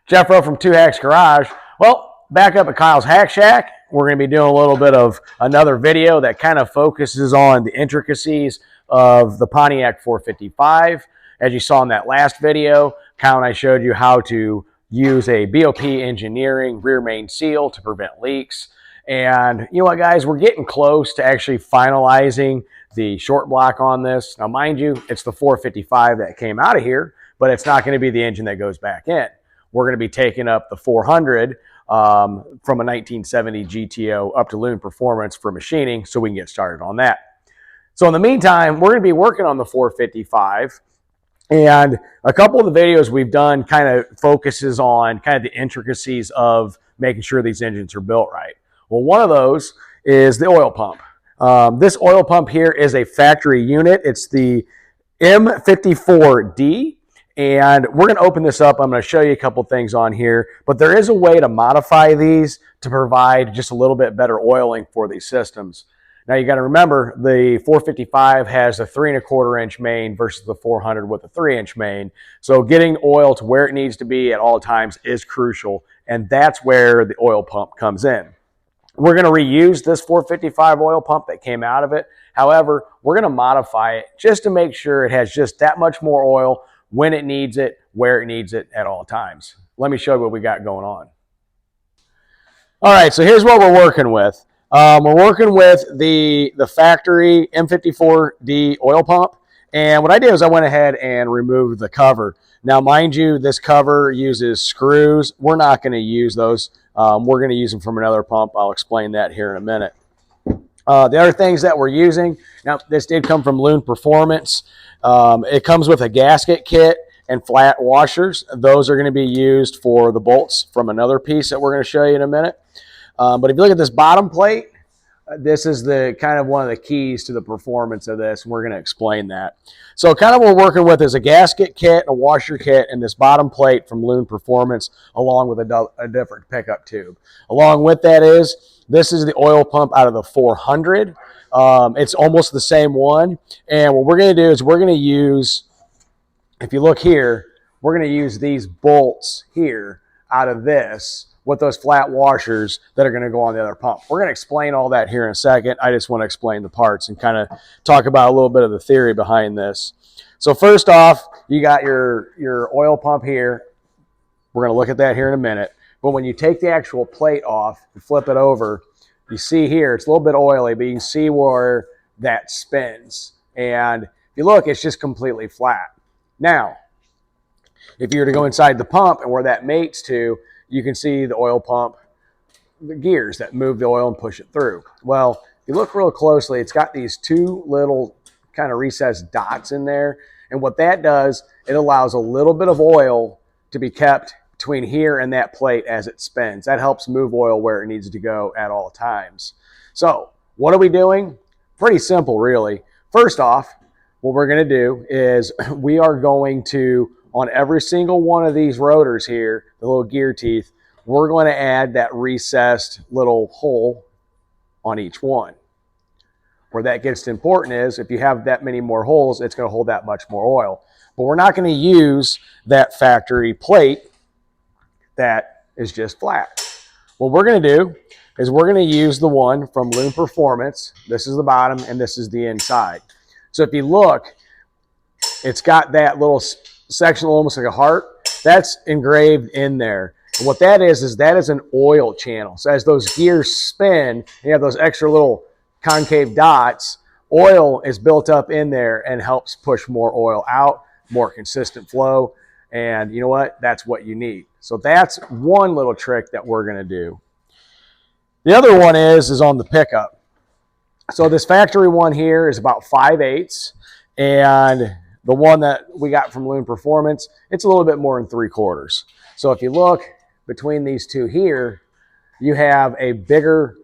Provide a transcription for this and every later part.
Jeffro from Two Hacks Garage. Well, back up at Kyle's Hack Shack, we're going to be doing a little bit of another video that kind of focuses on the intricacies of the Pontiac 455. As you saw in that last video, Kyle and I showed you how to use a BOP engineering rear main seal to prevent leaks. And you know what, guys, we're getting close to actually finalizing the short block on this. Now, mind you, it's the 455 that came out of here, but it's not going to be the engine that goes back in. We're going to be taking up the 400 from a 1970 GTO up to Luhn Performance for machining so we can get started on that. So in the meantime, we're going to be working on the 455. And a couple of the videos we've done kind of focuses on kind of the intricacies of making sure these engines are built right. Well, one of those is the oil pump. This oil pump here is a factory unit. It's the M54D. And we're going to open this up. I'm going to show you a couple things on here, but there is a way to modify these to provide just a little bit better oiling for these systems. Now you got to remember the 455 has a 3 1/4 inch main versus the 400 with a 3-inch main. So getting oil to where it needs to be at all times is crucial. And that's where the oil pump comes in. We're going to reuse this 455 oil pump that came out of it. However, we're going to modify it just to make sure it has just that much more oil when it needs it, where it needs it at all times. Let me show you what we got going on. All right, so here's what we're working with. We're working with the factory M54D oil pump. And what I did is I went ahead and removed the cover. Now, mind you, this cover uses screws. We're not going to use those. We're going to use them from another pump. I'll explain that here in a minute. The other things that we're using, now this did come from Luhn Performance. It comes with a gasket kit and flat washers. Those are going to be used for the bolts from another piece that we're going to show you in a minute. But if you look at this bottom plate, this is the kind of one of the keys to the performance of this, and we're going to explain that. So kind of what we're working with is a gasket kit, a washer kit, and this bottom plate from Luhn Performance, along with a different pickup tube. Along with that this is the oil pump out of the 400. It's almost the same one. And what we're going to do is we're going to use, if you look here, we're going to use these bolts here out of this with those flat washers that are going to go on the other pump. We're going to explain all that here in a second. I just want to explain the parts and kind of talk about a little bit of the theory behind this. So first off, you got your oil pump here. We're going to look at that here in a minute. But when you take the actual plate off and flip it over, you see here, it's a little bit oily, but you can see where that spins. And if you look, it's just completely flat. Now, if you were to go inside the pump and where that mates to, you can see the oil pump, the gears that move the oil and push it through. Well, if you look real closely, it's got these two little kind of recessed dots in there. And what that does, it allows a little bit of oil to be kept between here and that plate as it spins. That helps move oil where it needs to go at all times. So what are we doing? Pretty simple, really. First off, what we're going to do is we are going to, on every single one of these rotors here, the little gear teeth, we're going to add that recessed little hole on each one. Where that gets important is if you have that many more holes, it's going to hold that much more oil. But we're not going to use that factory plate that is just flat. What we're going to do is we're going to use the one from Luhn Performance. This is the bottom and this is the inside. So if you look, it's got that little section almost like a heart. That's engraved in there. And what that is that is an oil channel. So as those gears spin, you have those extra little concave dots, oil is built up in there and helps push more oil out, more consistent flow. And you know what? That's what you need. So that's one little trick that we're going to do. The other one is on the pickup. So this factory one here is about 5/8, and the one that we got from Luhn Performance, it's a little bit more than 3/4. So if you look between these two here, you have a bigger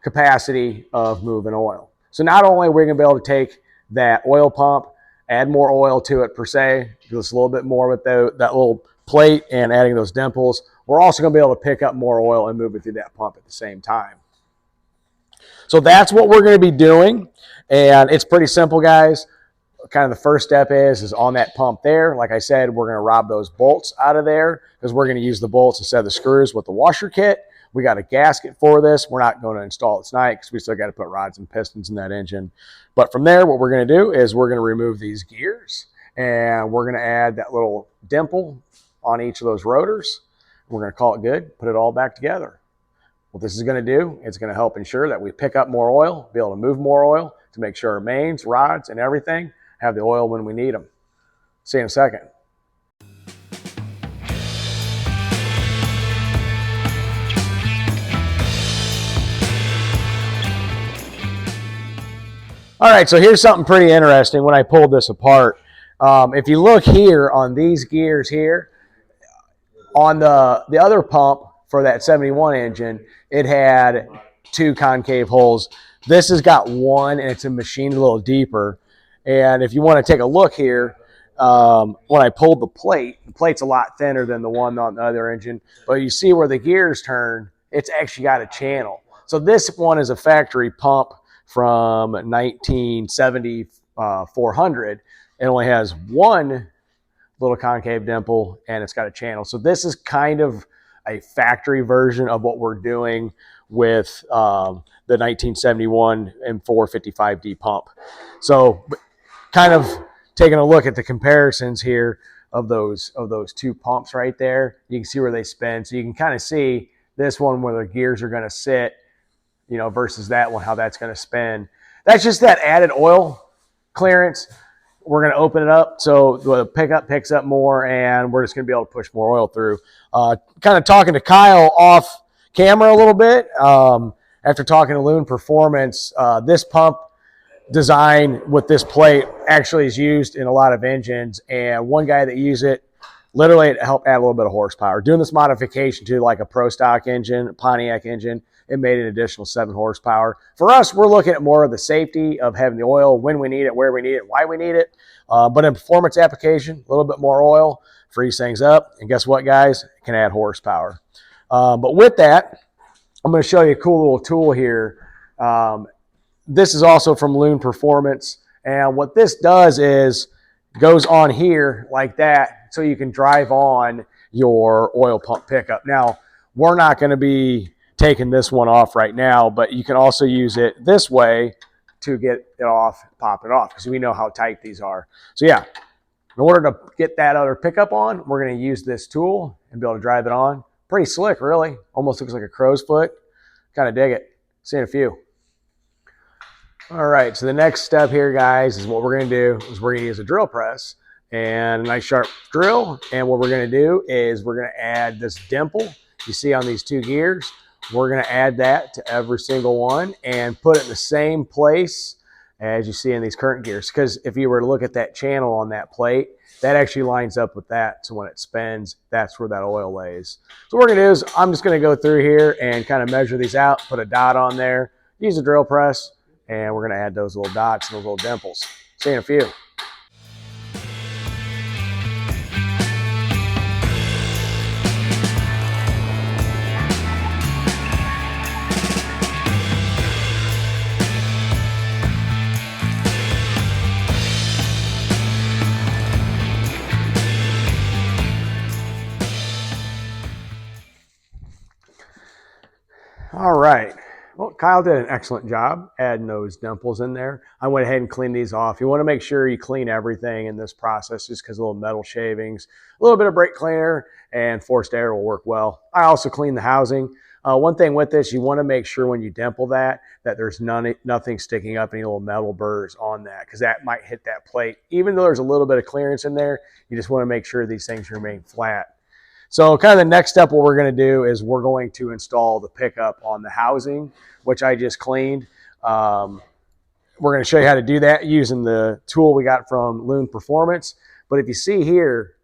capacity of moving oil. So not only are we going to be able to take that oil pump, add more oil to it per se, just a little bit more with that little plate and adding those dimples, we're also going to be able to pick up more oil and move it through that pump at the same time. So that's what we're going to be doing, and it's pretty simple, guys. kind of the first step is on that pump there. Like I said, we're going to rob those bolts out of there because we're going to use the bolts instead of the screws with the washer kit. We got a gasket for this. We're not going to install it tonight because we still got to put rods and pistons in that engine. But from there, what we're going to do is we're going to remove these gears, and we're going to add that little dimple on each of those rotors. We're going to call it good, put it all back together. What this is going to do, it's going to help ensure that we pick up more oil, be able to move more oil to make sure our mains, rods, and everything have the oil when we need them. See you in a second. All right, so here's something pretty interesting when I pulled this apart. If you look here on these gears here, on the other pump for that 71 engine, it had 2 concave holes. This has got 1, and it's machined a little deeper. And if you want to take a look here, when I pulled the plate's a lot thinner than the one on the other engine, but you see where the gears turn, it's actually got a channel. So this one is a factory pump from 1970 400. It only has 1 little concave dimple, and it's got a channel. So this is kind of a factory version of what we're doing with the 1971 M455D pump. So kind of taking a look at the comparisons here of those 2 pumps right there. You can see where they spin. So you can kind of see this one where the gears are going to sit, you know, versus that one, how that's going to spin. That's just that added oil clearance. We're going to open it up so the pickup picks up more, and we're just going to be able to push more oil through. Kind of talking to Kyle off camera a little bit. After talking to Luhn Performance, this pump design with this plate actually is used in a lot of engines, and one guy that used it literally to help add a little bit of horsepower. Doing this modification to like a Pro Stock engine, a Pontiac engine, it made an additional 7 horsepower. For us, we're looking at more of the safety of having the oil when we need it, where we need it, why we need it. But in performance application, a little bit more oil frees things up. And guess what, guys? It can add horsepower. But with that, I'm going to show you a cool little tool here. This is also from Luhn Performance. And what this does is goes on here like that so you can drive on your oil pump pickup. Now, we're not going to be taking this one off right now, but you can also use it this way to get it off, pop it off, because we know how tight these are. So yeah, in order to get that other pickup on, we're going to use this tool and be able to drive it on. Pretty slick, really. Almost looks like a crow's foot. Kind of dig it. See you in a few. All right, so the next step here, guys, is what we're going to do is we're going to use a drill press and a nice sharp drill. And what we're going to do is we're going to add this dimple you see on these 2 gears. We're going to add that to every single one and put it in the same place as you see in these current gears. Because if you were to look at that channel on that plate, that actually lines up with that. So when it spins, that's where that oil lays. So what we're going to do is I'm just going to go through here and kind of measure these out, put a dot on there, use a drill press, and we're going to add those little dots and those little dimples. See you in a few. All right. Well, Kyle did an excellent job adding those dimples in there. I went ahead and cleaned these off. You want to make sure you clean everything in this process just because little metal shavings, a little bit of brake cleaner, and forced air will work well. I also cleaned the housing. One thing with this, you want to make sure when you dimple that there's nothing sticking up, any little metal burrs on that, because that might hit that plate. Even though there's a little bit of clearance in there, you just want to make sure these things remain flat. So kind of the next step, what we're going to do is we're going to install the pickup on the housing, which I just cleaned. We're going to show you how to do that using the tool we got from Luhn Performance. But if you see here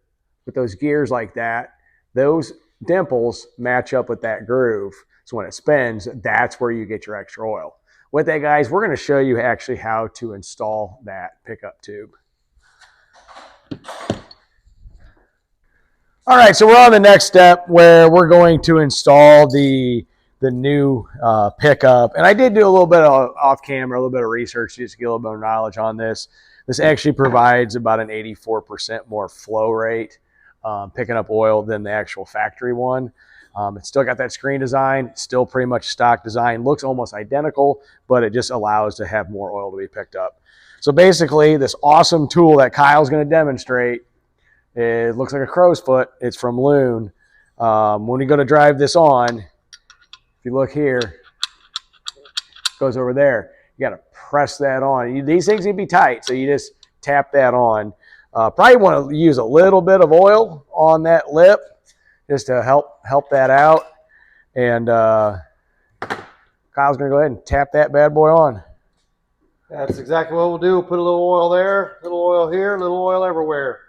with those gears like that, those dimples match up with that groove. So when it spins, that's where you get your extra oil. With that, guys, we're going to show you actually how to install that pickup tube. All right, so we're on the next step where we're going to install the new pickup. And I did do a little bit of off camera, a little bit of research just to get a little bit of knowledge on this. This actually provides about an 84% more flow rate, picking up oil than the actual factory one. It's still got that screen design, still pretty much stock design, looks almost identical, but it just allows to have more oil to be picked up. So basically, this awesome tool that Kyle's going to demonstrate, it looks like a crow's foot. It's from Luhn. When you go to drive this on, if you look here, it goes over there. You got to press that on. These things can be tight, so you just tap that on. Probably want to use a little bit of oil on that lip just to help that out. And Kyle's going to go ahead and tap that bad boy on. That's exactly what we'll do. Put a little oil there, a little oil here, a little oil everywhere.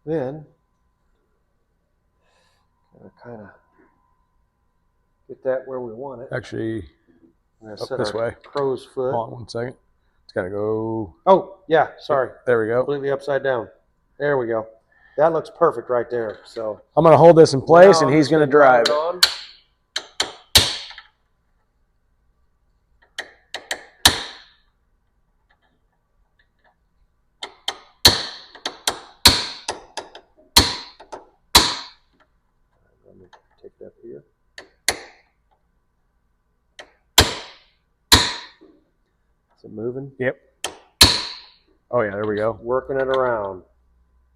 Then, kind of get that where we want it. Actually, up this way. Crow's foot. Hold on 1 second. It's got to go. Oh, yeah, sorry. There we go. Completely upside down. There we go. That looks perfect right there. So I'm going to hold this in place, and he's going to drive it. On. Let me take it up here. Is it moving? Yep. Oh yeah, there we go. Working it around.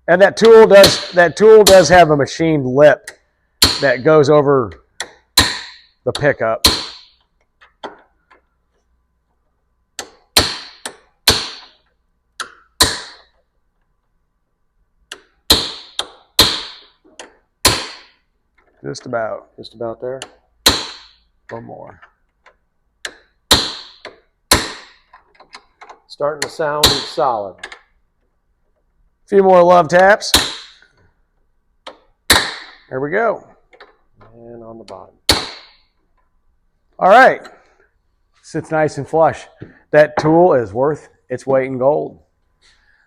And that tool does have a machined lip that goes over the pickup. Just about. Just about there. One more. Starting to sound solid. A few more love taps. There we go. And on the bottom. All right. Sits nice and flush. That tool is worth its weight in gold.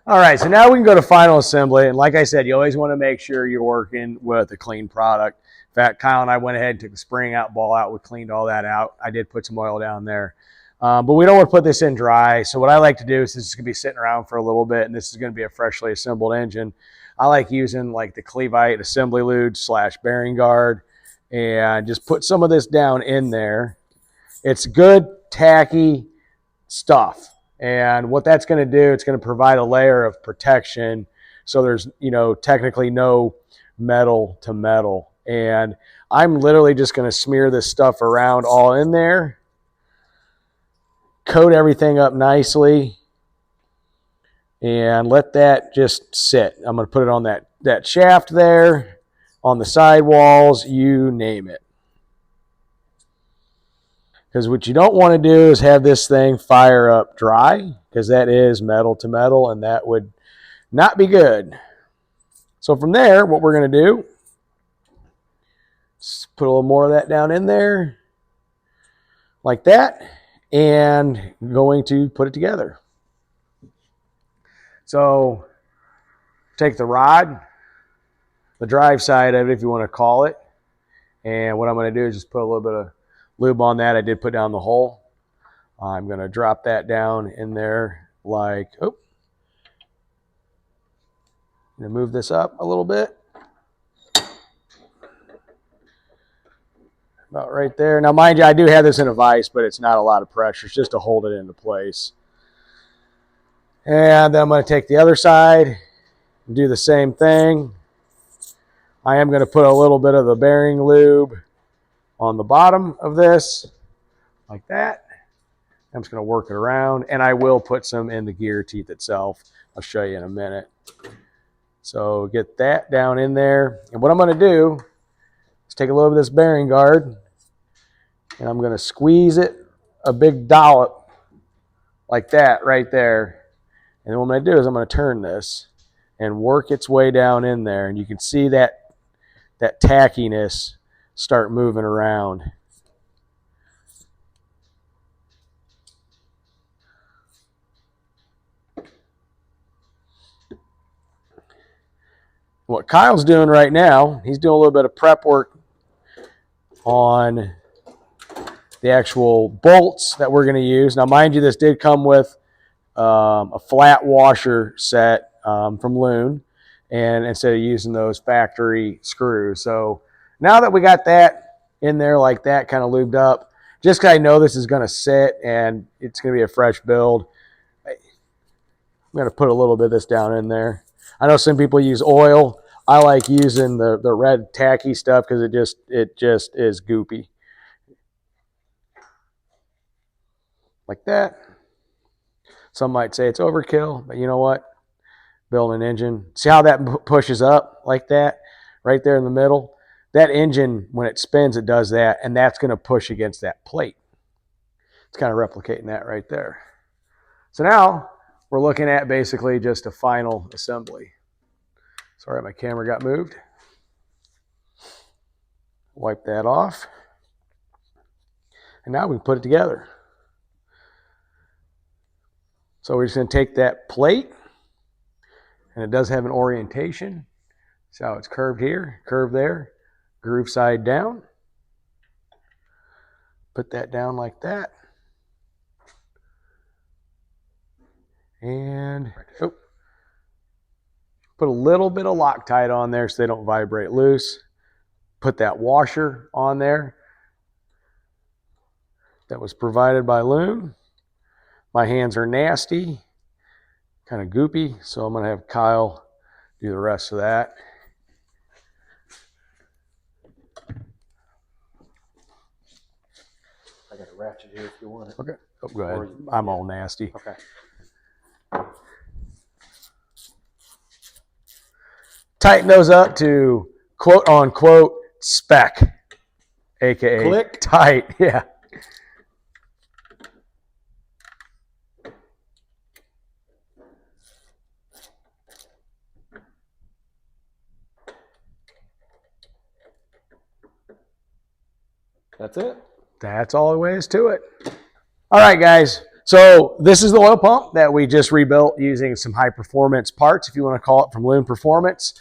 All right, so now we can go to final assembly. And like I said, you always want to make sure you're working with a clean product. In fact, Kyle and I went ahead and took the spring out, ball out. We cleaned all that out. I did put some oil down there. But we don't want to put this in dry. So what I like to do is this is going to be sitting around for a little bit, and this is going to be a freshly assembled engine. I like using like the Clevite assembly lube / bearing guard and just put some of this down in there. It's good, tacky stuff. And what that's going to do, it's going to provide a layer of protection so there's, technically no metal to metal. And I'm literally just going to smear this stuff around all in there. Coat everything up nicely and let that just sit. I'm going to put it on that shaft there, on the sidewalls, you name it. Because what you don't want to do is have this thing fire up dry, because that is metal to metal, and that would not be good. So from there, what we're going to do is put a little more of that down in there, like that, and going to put it together. So take the rod, the drive side of it, if you want to call it, and what I'm going to do is just put a little bit of lube on that. I did put down the hole. I'm going to drop that down in there like, I'm going to move this up a little bit. About right there. Now, mind you, I do have this in a vise, but it's not a lot of pressure. It's just to hold it into place. And then I'm going to take the other side and do the same thing. I am going to put a little bit of the bearing lube on the bottom of this, like that. I'm just going to work it around, and I will put some in the gear teeth itself. I'll show you in a minute. So get that down in there. And what I'm going to do is take a little bit of this bearing guard, and I'm going to squeeze it a big dollop like that right there. And then what I'm going to do is I'm going to turn this and work its way down in there, and you can see that tackiness start moving around. What Kyle's doing right now, he's doing a little bit of prep work on the actual bolts that we're going to use. Now, mind you, this did come with a flat washer set from Luhn, and instead of using those factory screws. So now that we got that in there like that, kind of lubed up, just because I know this is going to sit and it's going to be a fresh build, I'm going to put a little bit of this down in there. I know some people use oil. I like using the red tacky stuff because it just is goopy. Like that. Some might say it's overkill, but you know what? Build an engine. See how that pushes up like that? Right there in the middle? That engine, when it spins, it does that, and that's going to push against that plate. It's kind of replicating that right there. So now we're looking at basically just a final assembly. Sorry, my camera got moved. Wipe that off. And now we can put it together. So we're just going to take that plate, and it does have an orientation. See how it's curved here, curved there, groove side down. Put that down like that. And put a little bit of Loctite on there so they don't vibrate loose. Put that washer on there that was provided by Luhn. My hands are nasty, kind of goopy, so I'm going to have Kyle do the rest of that. I got a ratchet here if you want it. Okay. Oh, go ahead. I'm all nasty. Okay. Tighten those up to quote unquote spec, aka click tight. Yeah. That's it. That's all there is to it. All right, guys. So this is the oil pump that we just rebuilt using some high performance parts, if you want to call it, from Luhn Performance.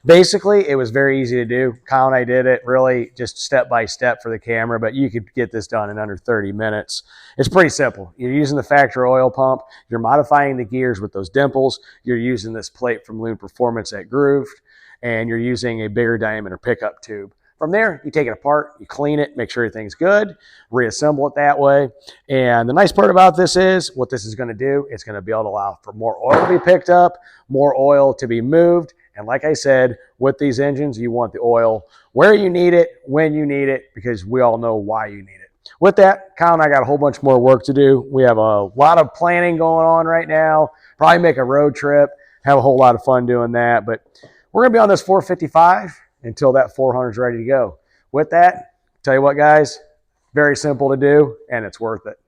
Basically, it was very easy to do. Kyle and I did it really just step by step for the camera, but you could get this done in under 30 minutes. It's pretty simple. You're using the factory oil pump. You're modifying the gears with those dimples. You're using this plate from Luhn Performance at grooved, and you're using a bigger diameter pickup tube. From there, you take it apart, you clean it, make sure everything's good, reassemble it that way. And the nice part about this is, what this is going to do, it's going to be able to allow for more oil to be picked up, more oil to be moved. And like I said, with these engines, you want the oil where you need it, when you need it, because we all know why you need it. With that, Kyle and I got a whole bunch more work to do. We have a lot of planning going on right now. Probably make a road trip, have a whole lot of fun doing that. But we're going to be on this 455 until that 400 is ready to go. With that, tell you what, guys, very simple to do, and it's worth it.